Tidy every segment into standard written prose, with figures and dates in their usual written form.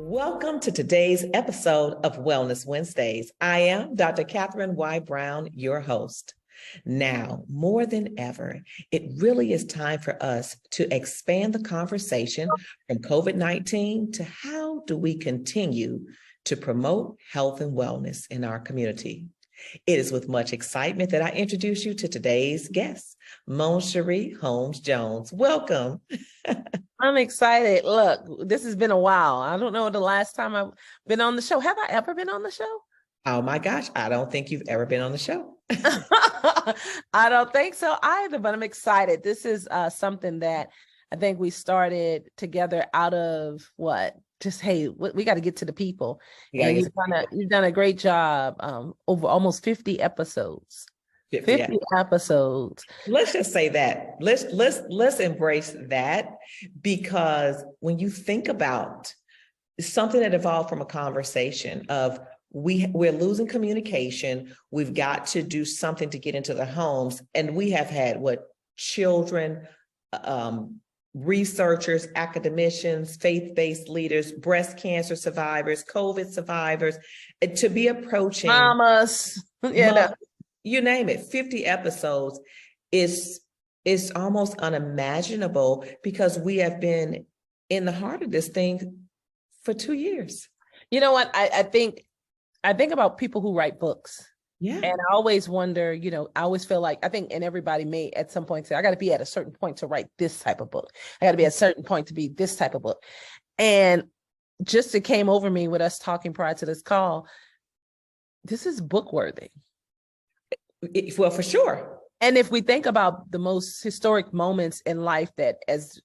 Welcome to today's episode of Wellness Wednesdays. I am Dr. Katherine Y. Brown, your host. Now, more than ever, it really is time for us to expand the conversation from COVID-19 to how do we continue to promote health and wellness in our community. It is with much excitement that I introduce you to today's guest, Monchiere Holmes-Jones. Welcome. I'm excited. Look, this has been a while. I don't know the last time I've been on the show. Have I ever been on the show? Oh my gosh, I don't think you've ever been on the show. I don't think so either, but I'm excited. This is something that I think we started together out of what? Just, hey, we got to get to the people. And you've done a great job over almost 50 episodes. 50 episodes. Let's just say that. Let's embrace that, because when you think about something that evolved from a conversation of we're losing communication, we've got to do something to get into the homes, and we have had children, researchers, academicians, faith-based leaders, breast cancer survivors, COVID survivors, to be approaching mamas, you name it. 50 episodes is almost unimaginable, because we have been in the heart of this thing for 2 years. You know what? I think about people who write books. Yeah. And I always wonder, I always feel like, I think, and everybody may at some point say, I got to be at a certain point to write this type of book. I got to be at a certain point to be this type of book. And just it came over me with us talking prior to this call. This is book worthy. Well, for sure. And if we think about the most historic moments in life that as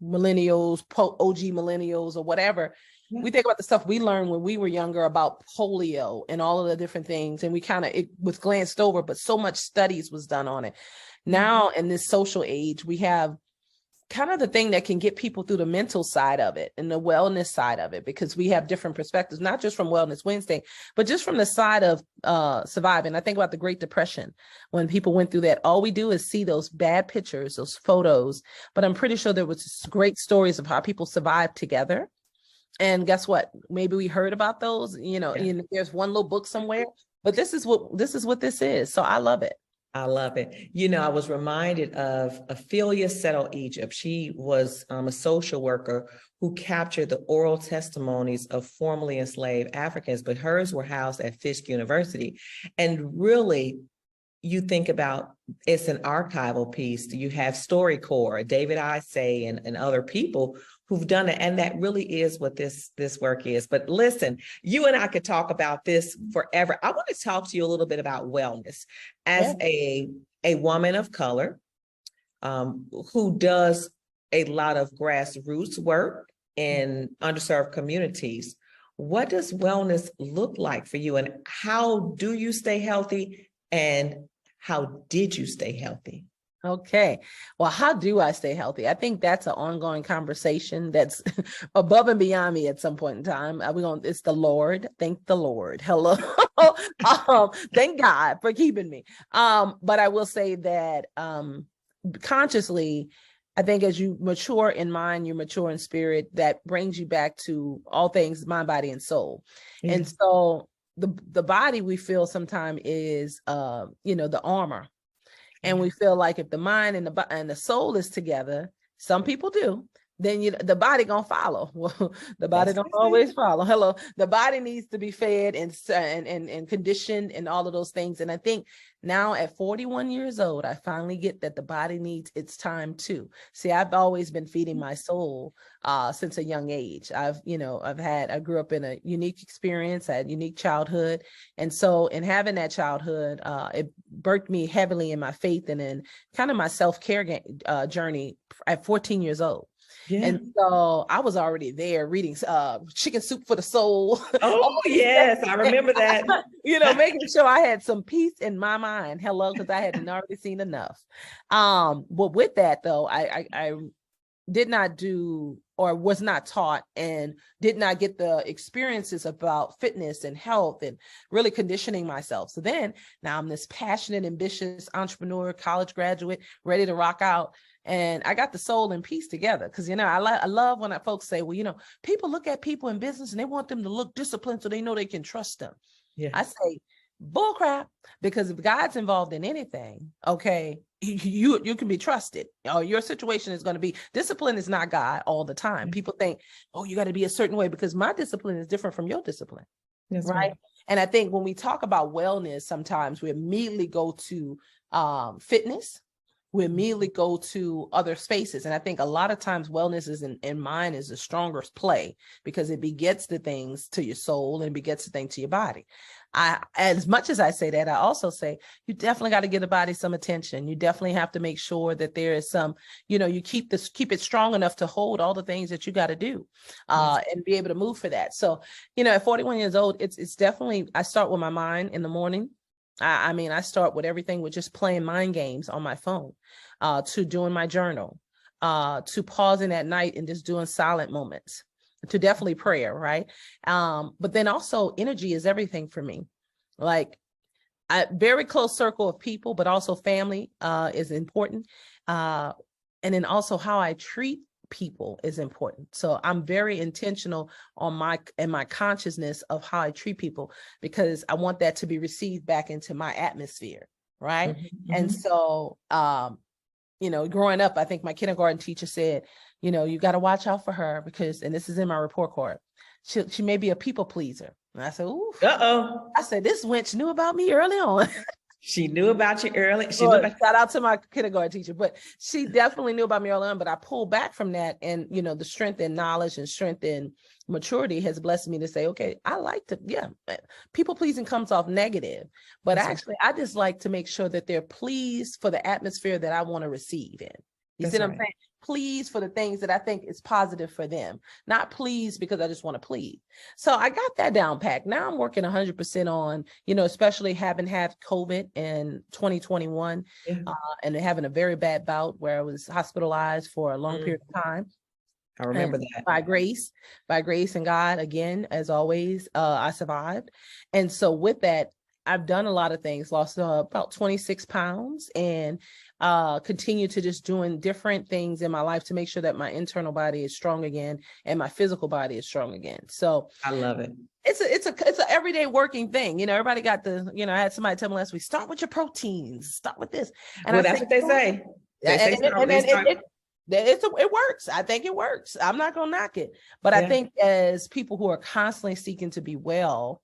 millennials, OG millennials or whatever, we think about the stuff we learned when we were younger about polio and all of the different things. And we it was glanced over, but so much studies was done on it. Now in this social age, we have kind of the thing that can get people through the mental side of it and the wellness side of it, because we have different perspectives, not just from Wellness Wednesday, but just from the side of surviving. I think about the Great Depression, when people went through that. All we do is see those bad pictures, those photos, but I'm pretty sure there was great stories of how people survived together. And guess what? Maybe we heard about those, there's one little book somewhere, but this is what this is. So I love it. I love it. I was reminded of Ophelia Settle Egypt. She was a social worker who captured the oral testimonies of formerly enslaved Africans, but hers were housed at Fisk University. And really, you think about, it's an archival piece. You have StoryCorps, David Isay, and other people who've done it. And that really is what this work is. But listen, you and I could talk about this forever. I want to talk to you a little bit about wellness as a woman of color who does a lot of grassroots work in underserved communities. What does wellness look like for you, and how do you stay healthy, and how did you stay healthy? Okay. Well, how do I stay healthy? I think that's an ongoing conversation that's above and beyond me at some point in time. It's the Lord. Thank the Lord. Hello. Thank God for keeping me. But I will say that consciously, I think as you mature in mind, you mature in spirit, that brings you back to all things mind, body, and soul. Mm-hmm. And so the body, we feel sometimes is, the armor. And we feel like if the mind and the soul is together, some people do, then the body gonna follow. Well, the body don't always follow. Hello, the body needs to be fed and conditioned and all of those things. And I think now at 41 years old, I finally get that the body needs its time too. See, I've always been feeding my soul since a young age. I grew up in a unique experience, I had a unique childhood. And so in having that childhood, it birthed me heavily in my faith and in kind of my self-care journey at 14 years old. Yeah. And so I was already there reading Chicken Soup for the Soul. Oh, yes, I remember that. Making sure I had some peace in my mind. Hello, because I hadn't already seen enough. But with that, though, I did not do or was not taught and did not get the experiences about fitness and health and really conditioning myself. So then now I'm this passionate, ambitious entrepreneur, college graduate, ready to rock out. And I got the soul and peace together because, I love when folks say, well, people look at people in business and they want them to look disciplined so they know they can trust them. Yeah. I say, bull crap, because if God's involved in anything, okay, you can be trusted. Your situation is going to be, discipline is not God all the time. People think, oh, you got to be a certain way because my discipline is different from your discipline. That's right. And I think when we talk about wellness, sometimes we immediately go to fitness. We immediately go to other spaces. And I think a lot of times wellness is in mind is the strongest play because it begets the things to your soul and begets the thing to your body. As much as I say that, I also say you definitely got to give the body some attention. You definitely have to make sure that there is some, you keep it strong enough to hold all the things that you got to do and be able to move for that. So, at 41 years old, it's definitely, I start with my mind in the morning. I start with everything with just playing mind games on my phone, to doing my journal, to pausing at night and just doing silent moments, to definitely prayer, right? But then also energy is everything for me. Like a very close circle of people, but also family is important. And then also how I treat people is important. So I'm very intentional on my consciousness of how I treat people because I want that to be received back into my atmosphere. Right. Mm-hmm. And so, growing up, I think my kindergarten teacher said, you got to watch out for her because, and this is in my report card, she may be a people pleaser. And I said, ooh, I said, this wench knew about me early on. She knew about you early. Shout out to my kindergarten teacher, but she definitely knew about me early on. But I pulled back from that, and the strength and knowledge and strength and maturity has blessed me to say, okay, I like to, people pleasing comes off negative, but actually, I just like to make sure that they're pleased for the atmosphere that I want to receive in. You see what I'm saying? Pleased for the things that I think is positive for them, not pleased because I just want to please. So I got that down packed. Now I'm working 100% on, especially having had COVID in 2021 and having a very bad bout where I was hospitalized for a long period of time. I remember that. By grace and God, again, as always, I survived. And so with that, I've done a lot of things, lost about 26 pounds and continue to just doing different things in my life to make sure that my internal body is strong again and my physical body is strong again. So I love it. It's an everyday working thing. Everybody got I had somebody tell me last week, start with your proteins, start with this. And that's what they say. It works. I think it works. I'm not going to knock it. But I think as people who are constantly seeking to be well,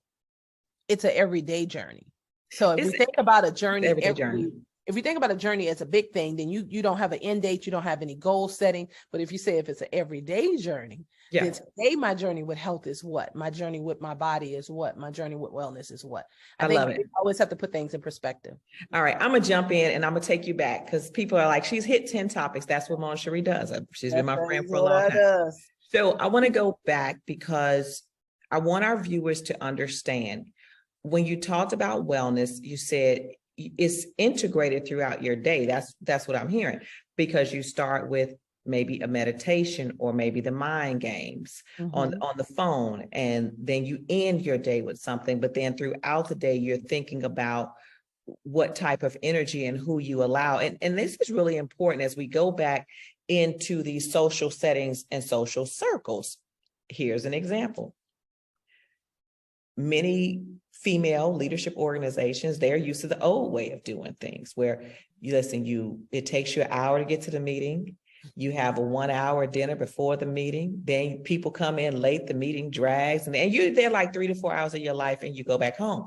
it's an everyday journey. So if you think about a journey, if you think about a journey as a big thing, then you don't have an end date, you don't have any goal setting. But if you say if it's an everyday journey, then today my journey with health is what? My journey with my body is what? My journey with wellness is what? I think love it. Always have to put things in perspective. All right, I'm gonna jump in and I'm gonna take you back because people are like, she's hit 10 topics. That's what Monchiere does. She's been my friend for a long time. So I want to go back because I want our viewers to understand. When you talked about wellness, you said it's integrated throughout your day. That's what I'm hearing, because you start with maybe a meditation or maybe the mind games on the phone, and then you end your day with something. But then throughout the day, you're thinking about what type of energy and who you allow. And this is really important as we go back into these social settings and social circles. Here's an example. Many female leadership organizations, they're used to the old way of doing things where it takes you an hour to get to the meeting. You have a 1 hour dinner before the meeting. Then people come in late, the meeting drags, and you're there like 3 to 4 hours of your life and you go back home.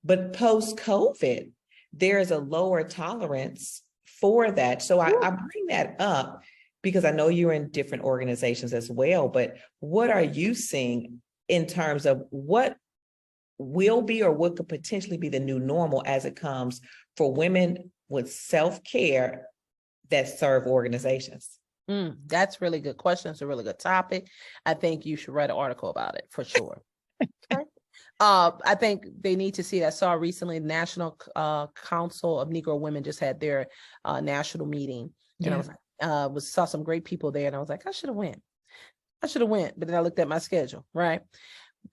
But post-COVID, there's a lower tolerance for that. So I bring that up because I know you're in different organizations as well, but what are you seeing in terms of what will be or what could potentially be the new normal as it comes for women with self-care that serve organizations? That's a really good question. It's a really good topic. I think you should write an article about it for sure. Okay. I think they need to see it. I saw recently the National Council of Negro Women just had their national meeting, and I was like, saw some great people there, and I was like, I should have went, but then I looked at my schedule, right?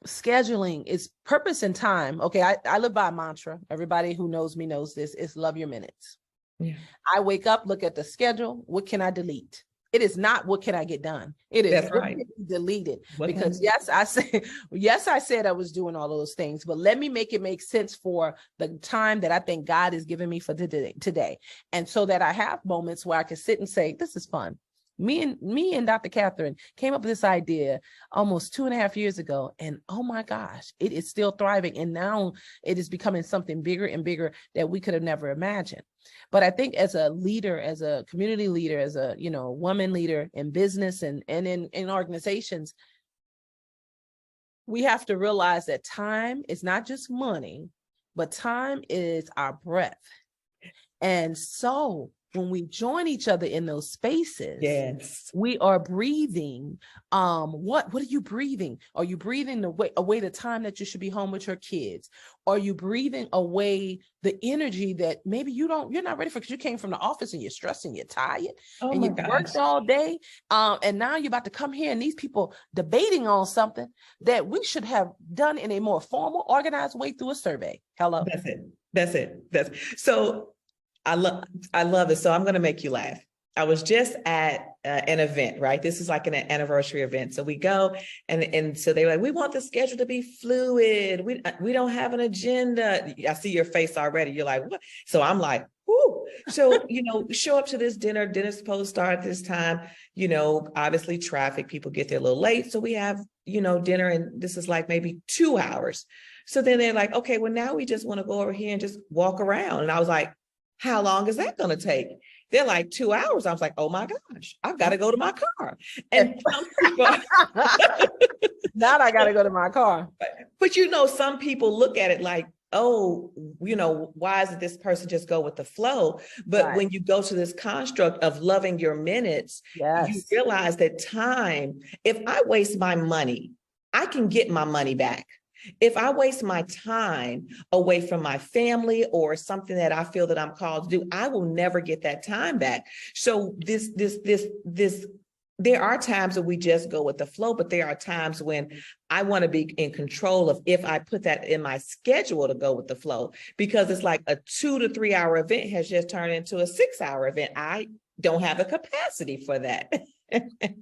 Scheduling is purpose and time. Okay, I live by a mantra. Everybody who knows me knows this. It's love your minutes. Yeah. I wake up, look at the schedule. What can I delete? It is not what can I get done. It is That's what right. can be deleted. What Because can- yes, I said I was doing all those things, but let me make it make sense for the time that I think God has given me for today. And so that I have moments where I can sit and say, this is fun. Me and Dr. Katherine came up with this idea almost 2.5 years ago. And oh my gosh, it is still thriving. And now it is becoming something bigger and bigger that we could have never imagined. But I think as a leader, as a community leader, as a, woman leader in business and in organizations, we have to realize that time is not just money, but time is our breath. And so when we join each other in those spaces, Yes. we are breathing. What are you breathing? Are you breathing away the time that you should be home with your kids? Are you breathing away the energy that maybe you're not ready for, because you came from the office and you're stressed and you're tired and you worked all day. And now you're about to come here and these people debating on something that we should have done in a more formal, organized way through a survey. Hello. That's it. So I love it. So I'm going to make you laugh. I was just at an event, right? This is like an anniversary event. So we go and so they were like, we want the schedule to be fluid. We don't have an agenda. I see your face already. You're like, what? So I'm like, whoo. So, show up to this dinner. Dinner's supposed to start at this time. Obviously traffic, people get there a little late. So we have, dinner, and this is like maybe 2 hours. So then they're like, okay, well, now we just want to go over here and just walk around. And I was like, how long is that going to take? They're like 2 hours. I was like, oh my gosh, I've got to go to my car. And some people, now I got to go to my car. But some people look at it like, oh, why isn't this person just go with the flow? But Right. when you go to this construct of loving your minutes, you realize that time, if I waste my money, I can get my money back. If I waste my time away from my family or something that I feel that I'm called to do, I will never get that time back. So there are times that we just go with the flow, but there are times when I want to be in control of if I put that in my schedule to go with the flow, because it's like a 2 to 3 hour event has just turned into a 6 hour event. I don't have a capacity for that.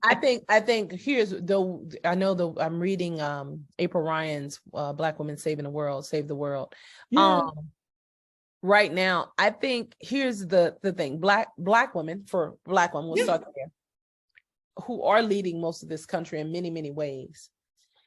I think I'm reading April Ryan's Black Women Saving the World, Save the World. Yeah. Right now, I think here's the thing. Black women, we'll start there, who are leading most of this country in many, many ways,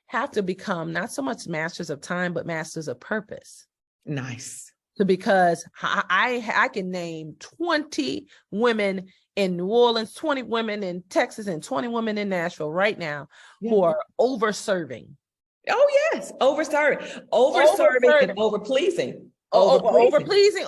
have to become not so much masters of time, but masters of purpose. Nice. Because I can name 20 women in New Orleans, 20 women in Texas, and 20 women in Nashville right now who are over-serving. Oh, yes. Over-serving and over-pleasing. Over-pleasing.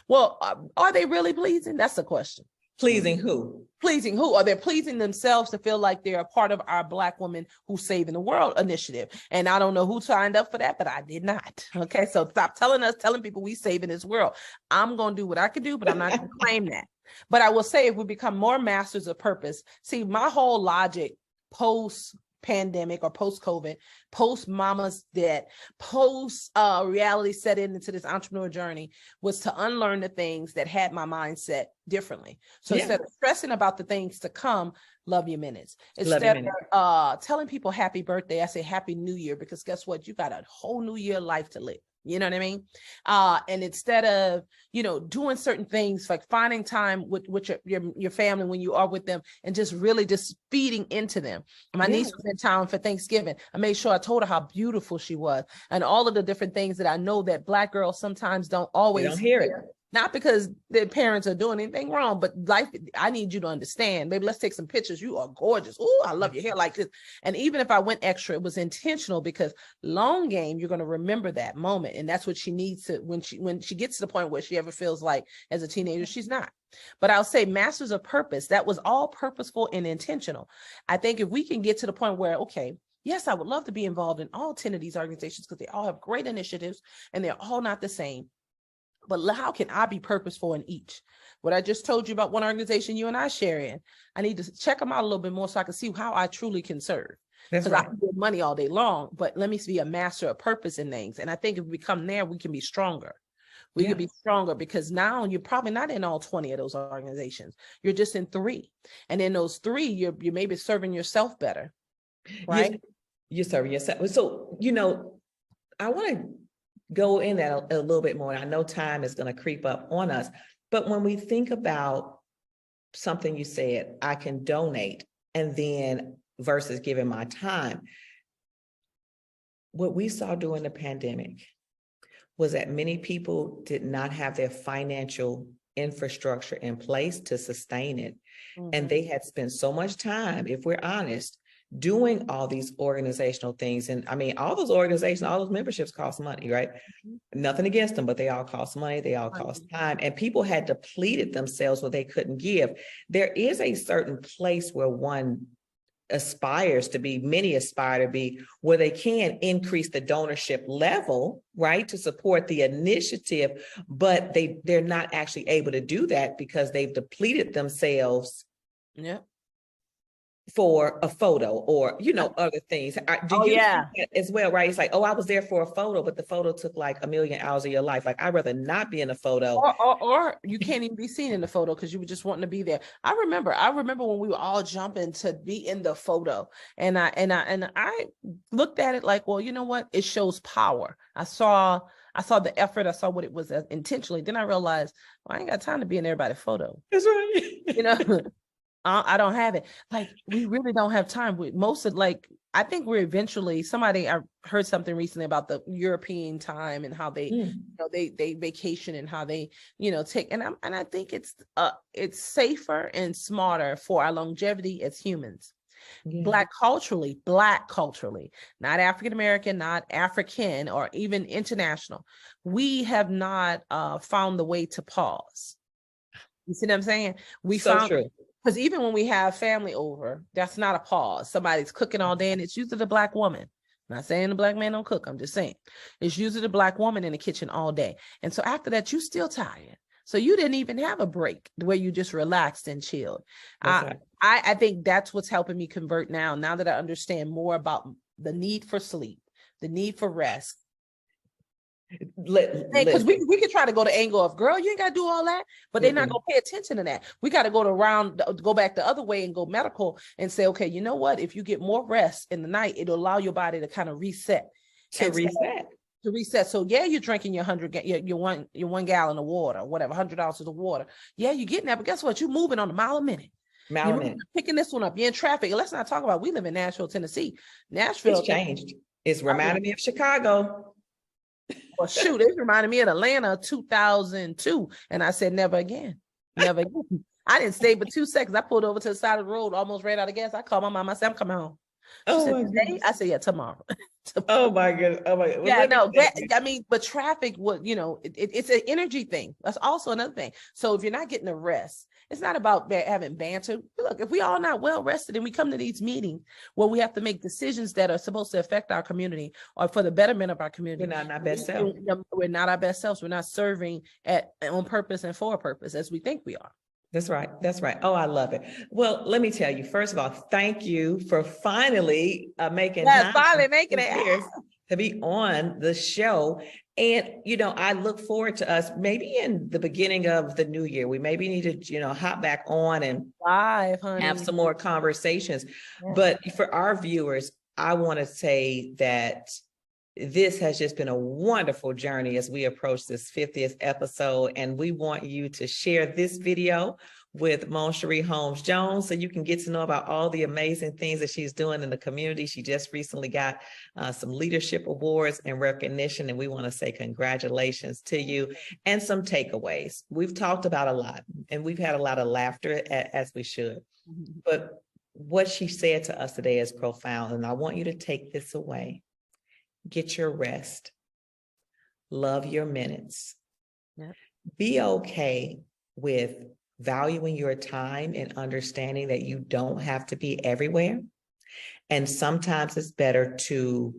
Well, are they really pleasing? That's the question. Pleasing who? Pleasing who? Are they pleasing themselves to feel like they're a part of our Black Women Who Saving the World initiative? And I don't know who signed up for that, but I did not. Okay, so stop telling people we saving this world. I'm going to do what I can do, but I'm not going to claim that. But I will say, if we become more masters of purpose, see, my whole logic post-pandemic or post-COVID, post-mama's debt, post-reality set into this entrepreneur journey was to unlearn the things that had my mindset differently. So instead of stressing about the things to come, love your minutes. Instead of telling people happy birthday, I say happy new year, because guess what? You got a whole new year life to live. You know what I mean? And instead of, doing certain things like finding time with your family when you are with them and just really just feeding into them. My niece was in town for Thanksgiving. I made sure I told her how beautiful she was and all of the different things that I know that Black girls sometimes don't always hear it. Not because their parents are doing anything wrong, but life, I need you to understand. Baby, let's take some pictures. You are gorgeous. Oh, I love your hair like this. And even if I went extra, it was intentional, because long game, you're going to remember that moment. And that's what she needs to, when she gets to the point where she ever feels like as a teenager, she's not. But I'll say masters of purpose, that was all purposeful and intentional. I think if we can get to the point where, okay, yes, I would love to be involved in all 10 of these organizations because they all have great initiatives and they're all not the same. But how can I be purposeful in each? What I just told you about one organization you and I share in, I need to check them out a little bit more so I can see how I truly can serve. Because I can get money all day long, but let me be a master of purpose in things. And I think if we come there, we can be stronger. We could be stronger because now you're probably not in all 20 of those organizations. You're just in 3. And in those 3, you're maybe serving yourself better, right? You're serving yourself. So, I want to go in that a little bit more. And I know time is going to creep up on us. But when we think about something you said, I can donate, and then versus giving my time, what we saw during the pandemic was that many people did not have their financial infrastructure in place to sustain it. Mm-hmm. And they had spent so much time, if we're honest, doing all these organizational things. And I mean, all those organizations, all those memberships cost money, right? Mm-hmm. Nothing against them, but they all cost money. They all cost time. And people had depleted themselves where they couldn't give. There is a certain place where one aspires to be, many aspire to be, where they can increase the donorship level, right, to support the initiative, but they're not actually able to do that because they've depleted themselves for a photo or, other things. Do you see that as well, right? It's like, oh, I was there for a photo, but the photo took like 1 million hours of your life. Like, I'd rather not be in a photo. Or you can't even be seen in the photo because you were just wanting to be there. I remember when we were all jumping to be in the photo, and I looked at it like, well, you know what? It shows power. I saw the effort. I saw what it was intentionally. Then I realized, well, I ain't got time to be in everybody's photo. That's right. I don't have it. Like, we really don't have time. I think we're eventually, I heard something recently about the European time and how they, they vacation and how they, take, and I think it's safer and smarter for our longevity as humans. Yeah. Black culturally, not African-American, not African, or even international. We have not found the way to pause. You see what I'm saying? True. Because even when we have family over, that's not a pause. Somebody's cooking all day, and it's usually the Black woman. I'm not saying the Black man don't cook. I'm just saying it's usually the Black woman in the kitchen all day. And so after that, you still tired. So you didn't even have a break where you just relaxed and chilled. I think that's what's helping me convert now that I understand more about the need for sleep, the need for rest. Because we could try to go the angle of, girl, you ain't got to do all that, but they're not going to pay attention to that. We got to go back the other way and go medical and say, okay, you know what? If you get more rest in the night, it'll allow your body to kind of reset. To reset. So you're drinking your 1 gallon of water, or whatever, 100 ounces of water. Yeah, you're getting that, but guess what? You're moving on a mile a minute. You're picking this one up. You're in traffic. Let's not talk about, we live in Nashville, Tennessee. Nashville. It's changed. It's reminding me of Chicago. Well, shoot, it reminded me of Atlanta 2002. And I said, never again. Never again. I didn't stay but 2 seconds. I pulled over to the side of the road, almost ran out of gas. I called my mom. I said, I'm coming home. She said, today? I said, yeah, tomorrow. Oh my goodness. Oh my goodness. Yeah, no, but traffic would, it's an energy thing. That's also another thing. So if you're not getting a rest, it's not about having banter. Look, if we all not well rested and we come to these meetings where we have to make decisions that are supposed to affect our community or for the betterment of our community, we're not our best self. We're not our best selves. We're not serving on purpose and for a purpose as we think we are. That's right. That's right. Oh, I love it. Well, let me tell you, first of all, thank you for finally making it to be on the show. And, I look forward to us maybe in the beginning of the new year. We maybe need to, hop back on and have some more conversations. Yeah. But for our viewers, I want to say that this has just been a wonderful journey as we approach this 50th episode. And we want you to share this video with Monchiere Holmes-Jones so you can get to know about all the amazing things that she's doing in the community. She just recently got some leadership awards and recognition, and we want to say congratulations to you and some takeaways. We've talked about a lot, and we've had a lot of laughter as we should. Mm-hmm. But what she said to us today is profound, and I want you to take this away. Get your rest. Love your minutes. Yep. Be okay with valuing your time and understanding that you don't have to be everywhere. And sometimes it's better to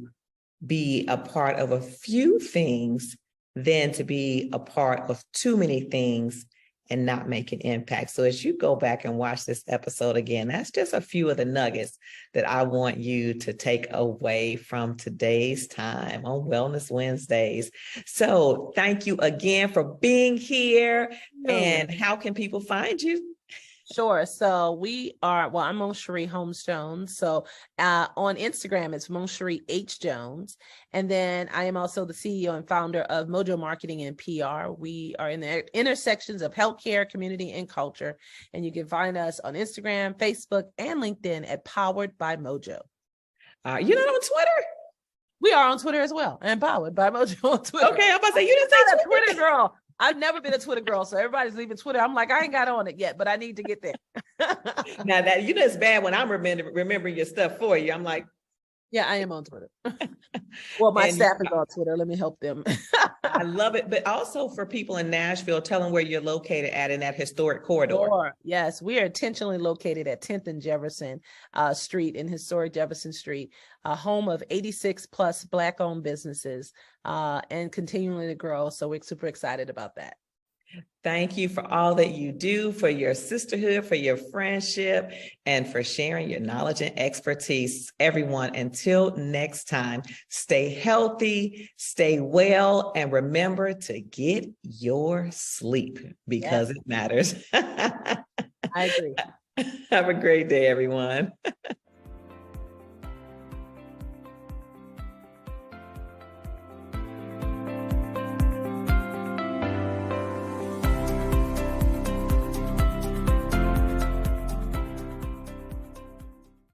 be a part of a few things than to be a part of too many things and not make an impact. So as you go back and watch this episode again, that's just a few of the nuggets that I want you to take away from today's time on Wellness Wednesdays. So thank you again for being here. And how can people find you? Sure. So I'm Monchiere Holmes-Jones. So on Instagram, it's Monchiere H. Jones. And then I am also the CEO and founder of Mojo Marketing and PR. We are in the intersections of healthcare, community, and culture. And you can find us on Instagram, Facebook, and LinkedIn at Powered by Mojo. You're not on Twitter? We are on Twitter as well, and Powered by Mojo on Twitter. Okay, I'm about to say, you didn't say Twitter girl. I've never been a Twitter girl, so everybody's leaving Twitter. I'm like, I ain't got on it yet, but I need to get there. Now that it's bad when I'm remembering your stuff for you. I'm like, yeah, I am on Twitter. Well, my staff is on Twitter. Let me help them. I love it. But also for people in Nashville, tell them where you're located at in that historic corridor. Sure. Yes, we are intentionally located at 10th and Jefferson Street in historic Jefferson Street, a home of 86 plus Black-owned businesses and continuing to grow. So we're super excited about that. Thank you for all that you do, for your sisterhood, for your friendship, and for sharing your knowledge and expertise. Everyone, until next time, stay healthy, stay well, and remember to get your sleep because it matters. I agree. Have a great day, everyone.